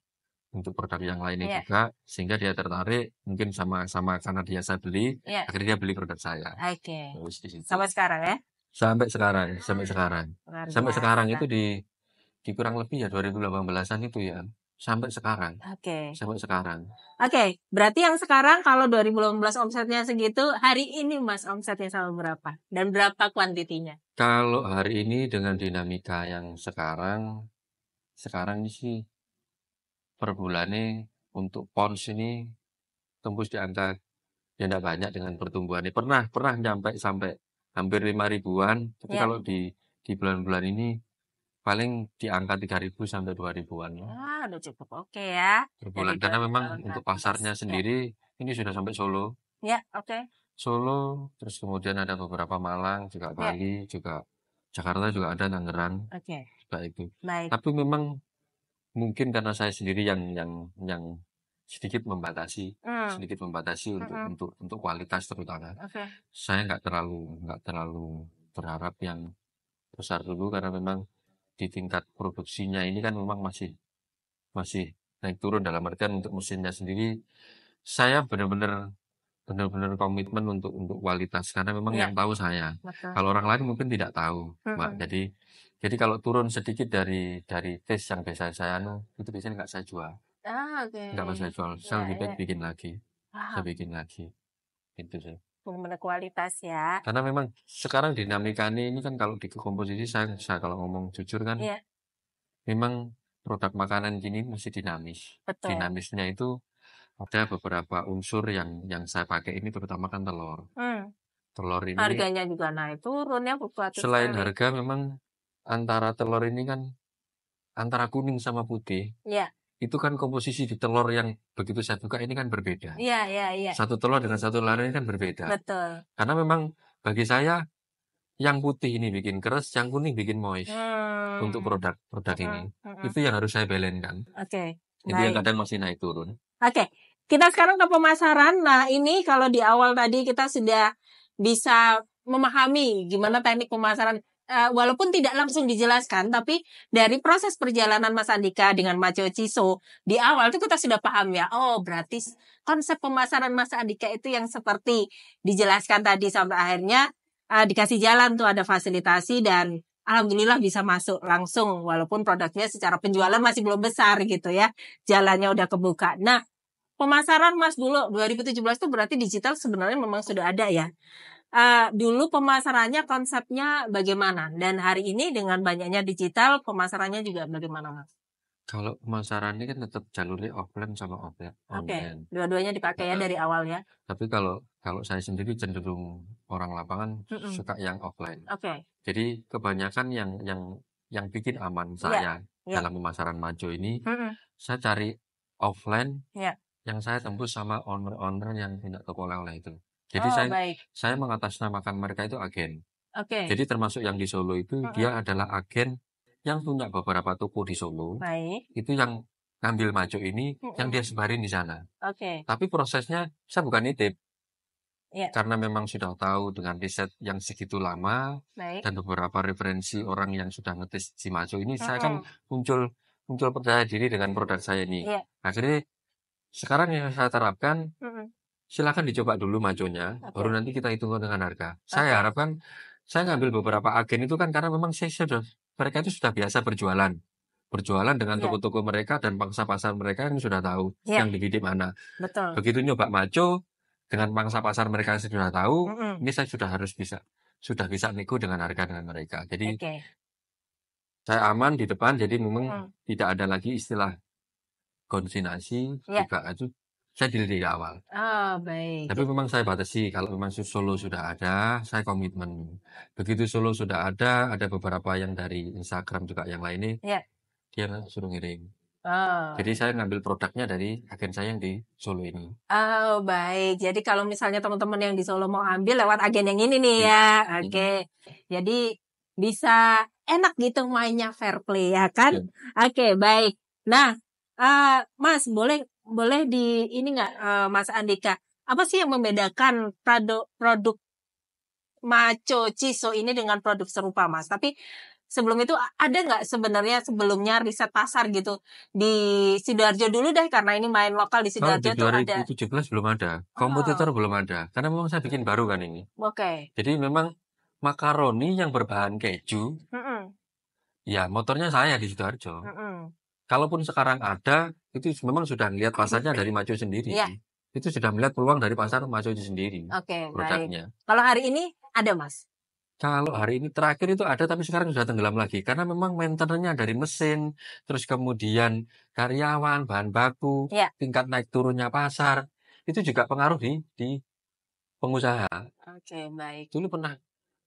untuk produk yang lainnya Iya, juga, sehingga dia tertarik. Mungkin sama-sama karena dia saya beli, iya. akhirnya dia beli produk saya. Oke. Terus di situ. Sampai sekarang ya? Sampai sekarang, sampai sekarang. Luar Sampai sekarang biasa. itu di kurang lebih ya 2018-an itu ya. Sampai sekarang. Oke. Sampai sekarang. Oke, berarti yang sekarang kalau 2018 omsetnya segitu, hari ini Mas omsetnya sama berapa? Dan berapa kuantitinya? Kalau hari ini dengan dinamika yang sekarang ini sih per bulannya untuk pons ini tembus di angka ya enggak banyak dengan pertumbuhannya. Pernah nyampe sampai hampir 5 ribuan, tapi Ya. kalau di bulan-bulan ini paling di angka 3.000 sampai 2 ribuan ya Udah cukup oke ya. per Dari bulan. Karena memang untuk 2018. pasarnya Ya. sendiri ini sudah sampai Solo. Ya, oke. Solo, terus kemudian ada beberapa Malang, juga Ya, Bali, juga Jakarta juga ada, Tangerang, oke. juga itu. Baik. Tapi memang mungkin karena saya sendiri yang sedikit membatasi Hmm, sedikit membatasi mhm, untuk kualitas terutama. oke. Saya nggak terlalu berharap yang besar dulu karena memang di tingkat produksinya ini kan memang masih masih naik turun dalam artian untuk mesinnya sendiri, saya benar-benar komitmen untuk kualitas karena memang Ya, yang tahu saya. betul. Kalau orang lain mungkin tidak tahu, Mbak. Mhm. Jadi kalau turun sedikit dari taste yang biasa saya itu biasanya nggak saya jual. Oke. Nggak mau saya jual, saya Ya, lebih baik ya. bikin lagi. Saya Paham. bikin lagi, itu sih. Benar-benar kualitas ya. Karena memang sekarang dinamikanya ini kan kalau di komposisi saya kalau ngomong jujur kan, Iya, memang produk makanan gini masih dinamis. betul. Dinamisnya itu ada beberapa unsur yang saya pakai ini terutama kan telur. Hmm. Telur ini Harganya juga naik turun ya, fluktuatif selain sekali. harga memang antara telur ini kan antara kuning sama putih, Iya, itu kan komposisi di telur yang begitu saya buka ini kan berbeda. iya, iya, iya. Satu telur dengan satu telur ini kan berbeda. Betul. Karena memang bagi saya yang putih ini bikin keras, yang kuning bikin moist untuk Hmm. produk ini. Mhm, mhm. Itu yang harus saya balenkan. Oke, Itu yang baik. kadang masih naik turun. Oke, kita sekarang ke pemasaran. Nah, ini kalau di awal tadi kita sudah bisa memahami gimana teknik pemasaran, walaupun tidak langsung dijelaskan, tapi dari proses perjalanan Mas Andika dengan Maco Ciso di awal itu kita sudah paham ya. Oh, berarti konsep pemasaran Mas Andika itu yang seperti dijelaskan tadi sampai akhirnya dikasih jalan tuh ada fasilitasi dan alhamdulillah bisa masuk langsung walaupun produknya secara penjualan masih belum besar gitu ya. Jalannya udah kebuka. Nah, pemasaran Mas dulu 2017 itu berarti digital sebenarnya memang sudah ada ya. Dulu pemasarannya konsepnya bagaimana? Dan hari ini dengan banyaknya digital, pemasarannya juga bagaimana, Mas? Kalau pemasaran ini kan tetap jalurnya offline sama Oke, online. dua-duanya dipakai ya Heeh. dari awal ya. Tapi kalau saya sendiri cenderung orang lapangan Mhm. suka yang offline. Oke. Jadi kebanyakan yang bikin aman Iya, saya iya. dalam pemasaran Majo ini, Mhm. saya cari offline Iya. yang saya tembus sama owner-owner yang punya toko oleh-oleh itu. Jadi Oh, baik. saya mengatasnamakan mereka itu agen. Oke. Jadi termasuk yang di Solo itu Mhm. dia adalah agen yang punya beberapa toko di Solo. Baik. Itu yang ngambil Majo ini yang Mhm. dia sebarin di sana. Oke. Tapi prosesnya saya bukan nitip Iya, karena memang sudah tahu dengan riset yang segitu lama baik. dan beberapa referensi orang yang sudah ngetes si Majo ini saya kan Mhm. muncul muncul percaya diri dengan produk saya ini. Iya. Akhirnya sekarang yang saya terapkan Mhm. silakan dicoba dulu Majonya, baru Oke. nanti kita hitung dengan harga. Saya Oke. harapkan saya ngambil beberapa agen itu kan karena memang saya sudah mereka itu sudah biasa berjualan. Berjualan dengan Iya. toko-toko mereka dan pangsa pasar mereka yang sudah tahu Iya, yang dibidik mana. betul. Begitu nyoba Majo dengan pangsa pasar mereka yang sudah tahu, Mhm. ini saya sudah bisa nego dengan harga dengan mereka. Jadi Oke. saya aman di depan, jadi memang Mhm. tidak ada lagi istilah konsinasi Ya. juga itu saya deal dari awal. Oh, baik. Tapi memang saya batasi kalau memang solo sudah ada, saya komitmen. Begitu solo sudah ada beberapa yang dari Instagram juga yang lainnya, Ya. dia suruh ngirim. Oh. Jadi saya ngambil produknya dari agen saya yang di Solo ini. Oh, baik. Jadi kalau misalnya teman-teman yang di Solo mau ambil lewat agen yang ini nih ya. Oke. Jadi bisa enak gitu mainnya fair play ya kan? Oke, baik. Nah, Mas, boleh di ini nggak, Mas Andika? Apa sih yang membedakan produk Maco Ciso ini dengan produk serupa, Mas? Tapi sebelum itu ada nggak sebenarnya sebelumnya riset pasar gitu di Sidoarjo dulu deh, karena ini main lokal di Kalau di Sidoarjo tuh ada. 2017 belum ada, kompetitor belum ada, karena memang saya bikin baru kan ini. Oke. Jadi memang makaroni yang berbahan keju, ya motornya saya di Sidoarjo. Kalaupun sekarang ada, itu memang sudah melihat pasarnya dari Maco sendiri. Iya. Itu sudah melihat peluang dari pasar Maco itu sendiri. Oke, baik. Produknya. Kalau hari ini ada, Mas? Kalau hari ini terakhir itu ada, tapi sekarang sudah tenggelam lagi. Karena memang maintenance-nya dari mesin, terus kemudian karyawan, bahan baku, Iya. tingkat naik turunnya pasar, itu juga pengaruh di pengusaha. Oke, baik. Dulu pernah,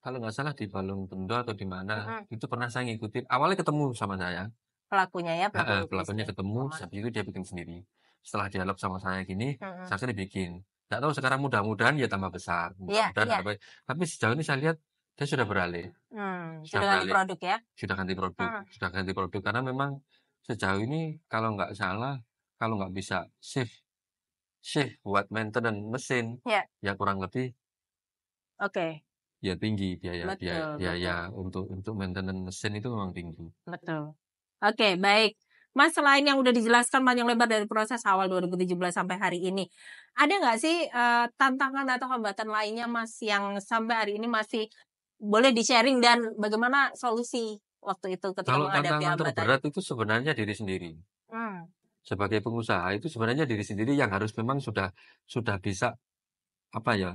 kalau nggak salah di Balong Bendo atau di mana, itu pernah saya ngikutin. Awalnya ketemu sama saya. Pelakunya ya, pelaku Pelakunya bisnis. ketemu, habis itu dia bikin sendiri. Setelah dialog sama saya gini, saya akhirnya bikin. Nggak tahu sekarang mudah-mudahan ya tambah besar. Iya, Mudah-mudahan iya. apa. Tapi sejauh ini saya lihat dia sudah beralih. Sudah ganti beralih. produk ya? Sudah ganti produk. Sudah ganti produk karena memang sejauh ini kalau nggak salah, kalau nggak bisa shift buat maintenance mesin, Iya. ya kurang lebih Oke. ya tinggi biaya Betul. untuk maintenance mesin itu memang tinggi. Betul. Oke, baik. Mas, selain yang udah dijelaskan panjang lebar dari proses awal 2017 sampai hari ini, ada nggak sih tantangan atau hambatan lainnya, Mas, yang sampai hari ini masih boleh di-sharing dan bagaimana solusi waktu itu ketika Kalau menghadapi tantangan hambatan? terberat itu sebenarnya diri sendiri. Sebagai pengusaha itu sebenarnya diri sendiri yang harus memang sudah bisa apa ya,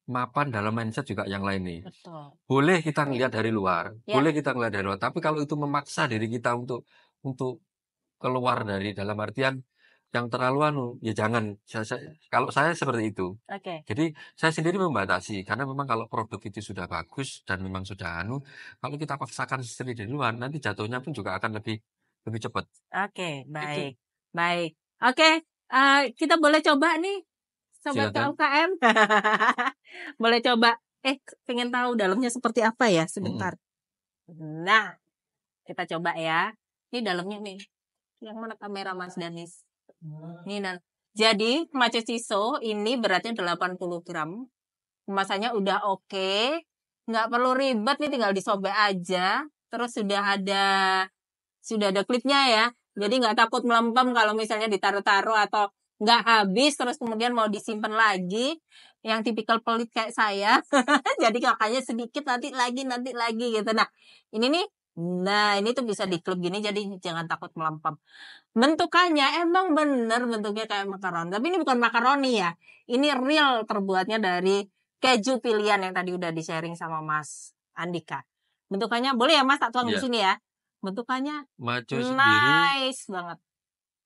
mapan dalam mindset juga yang lain nih. Betul. Boleh kita ngelihat dari luar, Ya. boleh kita ngelihat dari luar, tapi kalau itu memaksa diri kita untuk keluar dari dalam artian yang terlalu ya jangan. Kalau saya seperti itu. Oke. Jadi saya sendiri membatasi karena memang kalau produk itu sudah bagus dan memang sudah kalau kita paksakan sendiri dari luar nanti jatuhnya pun juga akan lebih cepat. Oke, Itu. baik. Baik. Oke, kita boleh coba nih Sobat Silakan. KUKM. Boleh coba. Pengen tahu dalamnya seperti apa ya? Sebentar. Nah, kita coba ya. Ini dalamnya nih. Yang mana kamera Mas Danis? Ini jadi Maco Ciso ini beratnya 80 gram. Kemasannya udah oke. Nggak perlu ribet nih, tinggal disobek aja. Terus sudah ada klipnya ya. Jadi nggak takut melempem kalau misalnya ditaruh-taruh atau nggak habis terus kemudian mau disimpan lagi. Yang tipikal pelit kayak saya. Jadi kakaknya sedikit nanti lagi gitu. Nah, ini nih. Nah, ini tuh bisa diklip gini jadi jangan takut melempem. Bentukannya emang bener bentuknya kayak makaroni. Tapi ini bukan makaroni ya. Ini real terbuatnya dari keju pilihan yang tadi udah di-sharing sama Mas Andika. Bentukannya boleh ya Mas tak tuang di sini ya. Bentukannya Maco nice banget.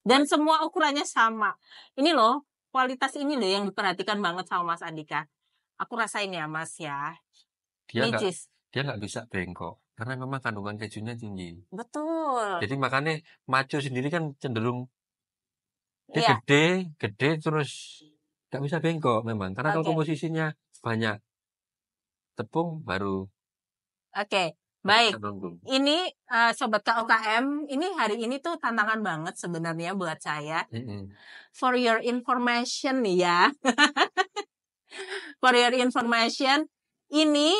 Dan semua ukurannya sama. Ini loh, kualitas ini loh yang diperhatikan banget sama Mas Andika. Aku rasain ya Mas ya. Dia nggak bisa bengkok karena memang kandungan kejunya tinggi. Betul. Jadi makanya Maco sendiri kan cenderung Iya. gede terus nggak bisa bengkok memang karena kalau komposisinya banyak tepung baru. Oke. Baik, ini Sobat KUKM, ini hari ini tuh tantangan banget sebenarnya buat saya. For your information nih ya. For your information, ini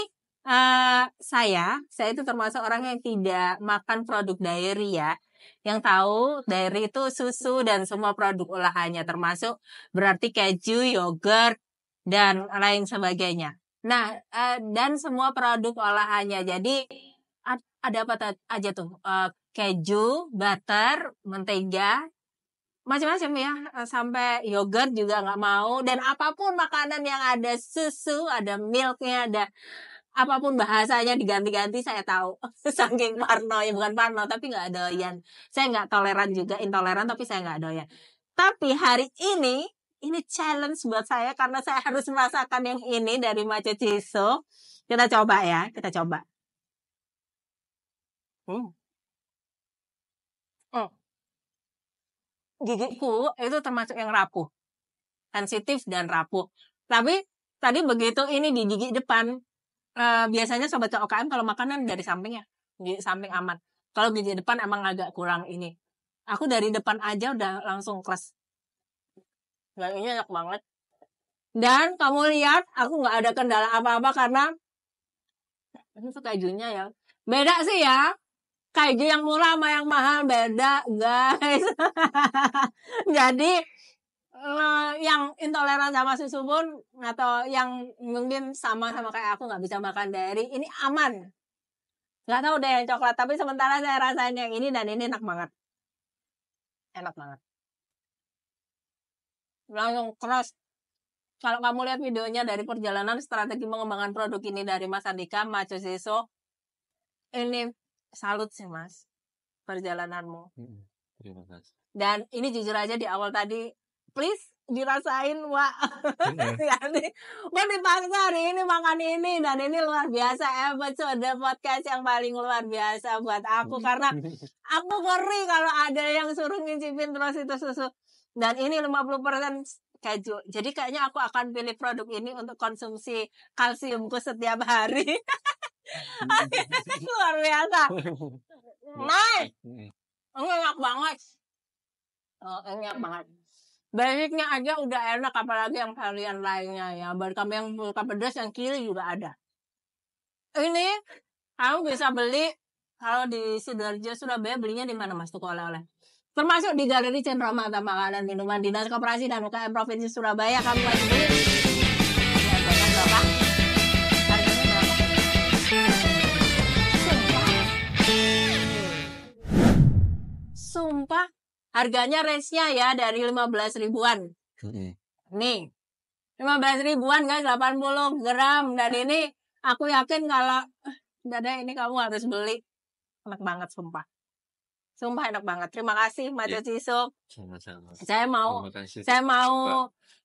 saya itu termasuk orang yang tidak makan produk dairy ya. Yang tahu dairy itu susu dan semua produk olahannya termasuk berarti keju, yogurt, dan lain sebagainya. Nah, dan semua produk olahannya. Jadi ada apa aja tuh? Keju, butter, mentega, macam-macam ya. Sampai yogurt juga nggak mau. Dan apapun makanan yang ada susu, ada milknya, apapun bahasanya diganti-ganti saya tahu. Saking parno, ya bukan parno, tapi nggak doyan. Saya nggak toleran juga, intoleran, tapi saya nggak doyan. Tapi hari ini challenge buat saya karena saya harus merasakan yang ini dari Macho Chiso. Kita coba ya, kita coba. Gigiku itu termasuk yang rapuh, sensitif dan rapuh. Tapi tadi begitu ini di gigi depan, biasanya sobat OKM kalau makanan dari samping ya, gigi samping aman. Kalau gigi depan emang agak kurang ini. Aku dari depan aja udah langsung kles. Dan ini enak banget. Dan kamu lihat, aku nggak ada kendala apa-apa karena ini tuh kejunya ya. Beda sih ya. Keju yang murah sama yang mahal beda, guys. Jadi yang intoleran sama susu pun atau yang mungkin sama-sama kayak aku nggak bisa makan dairy, ini aman. Nggak tahu deh yang coklat, tapi sementara saya rasain yang ini dan ini enak banget. Enak banget. Langsung keras. Kalau kamu lihat videonya dari perjalanan strategi mengembangkan produk ini dari Mas Andika, Macho Chiso, ini salut sih Mas perjalananmu. Terima kasih. Dan ini jujur aja di awal tadi, please dirasain Wak. Gue dipaksa hari ini makan ini dan ini luar biasa, episode podcast yang paling luar biasa buat aku karena aku ngeri kalau ada yang suruh ngicipin terus itu susu. Dan ini 50% keju. Jadi kayaknya aku akan pilih produk ini untuk konsumsi kalsiumku setiap hari. Luar biasa. Nice. Ini enak banget. Enak banget. Basicnya aja udah enak, apalagi yang varian lainnya ya. Baru kami yang suka pedas, yang kiri juga ada. Ini kamu bisa beli kalau di Sidoarjo, Surabaya, belinya di mana Mas toko oleh-oleh? Termasuk di Galeri Cenderamata Makanan Minuman Dinas Koperasi dan UKM Provinsi Surabaya. Kamu wajib beli. Harganya berapa? Harganya berapa? Sumpah. Harganya range-nya ya dari 15 ribuan. Nih. 15 ribuan guys, 80 gram. Dan ini aku yakin kalau dada ini kamu harus beli. Enak banget sumpah. Sumpah enak banget. Terima kasih Macho Chiso. Sama-sama. Saya mau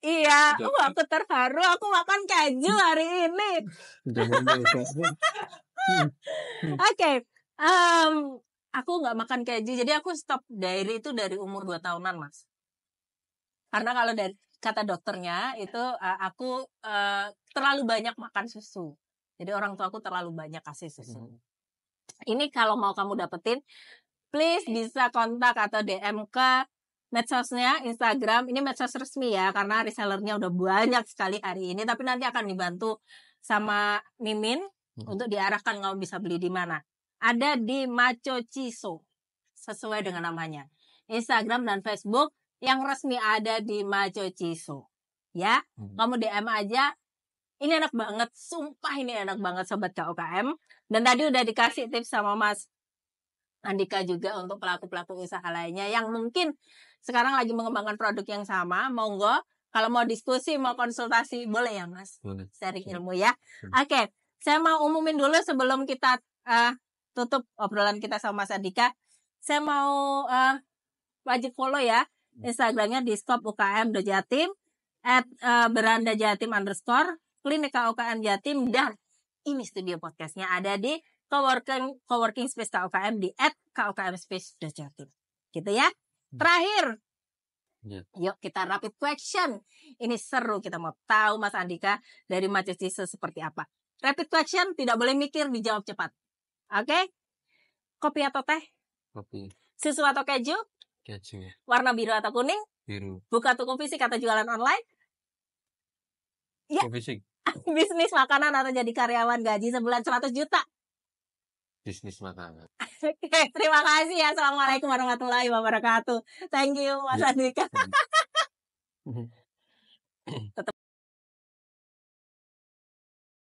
iya, aku terharu aku makan keju hari ini. Oke. Aku nggak makan keju, jadi aku stop dairy itu dari umur 2 tahunan, Mas. Karena kalau dari kata dokternya itu aku terlalu banyak makan susu. Jadi orang tua aku terlalu banyak kasih susu. Ini kalau mau kamu dapetin, please bisa kontak atau DM ke medsosnya Instagram. Ini medsos resmi ya, karena resellernya udah banyak sekali hari ini. Tapi nanti akan dibantu sama Mimin untuk diarahkan kamu bisa beli di mana. Ada di Macho Chiso, sesuai dengan namanya. Instagram dan Facebook yang resmi ada di Macho Chiso. Ya, kamu DM aja. Ini enak banget, sumpah ini enak banget Sobat KUKM. Dan tadi udah dikasih tips sama Mas Andika juga untuk pelaku-pelaku usaha lainnya yang mungkin sekarang lagi mengembangkan produk yang sama. Monggo, kalau mau diskusi, mau konsultasi, boleh ya Mas? Boleh. Sharing ilmu ya. Oke, saya mau umumin dulu sebelum kita tutup obrolan kita sama Mas Andika. Saya mau wajib follow ya Instagramnya di @skopukm.jatim, @berandajatim_, Klinika UKM Jatim, dan ini studio podcastnya ada di coworking space KUKM di @KUKM_space.jatim. Gitu ya. Terakhir, yuk kita rapid question. Ini seru, kita mau tahu Mas Andika dari Macho Chiso seperti apa. Rapid question, tidak boleh mikir, dijawab cepat. Oke? Kopi atau teh? Kopi. Susu atau keju? Keju. Warna biru atau kuning? Biru. Buka toko fisik atau jualan online? Ya. Fisik. Bisnis makanan atau jadi karyawan gaji sebulan 100 juta? Bisnis makanan. Oke, terima kasih ya. Assalamualaikum warahmatullahi wabarakatuh. Thank you Mas Andika.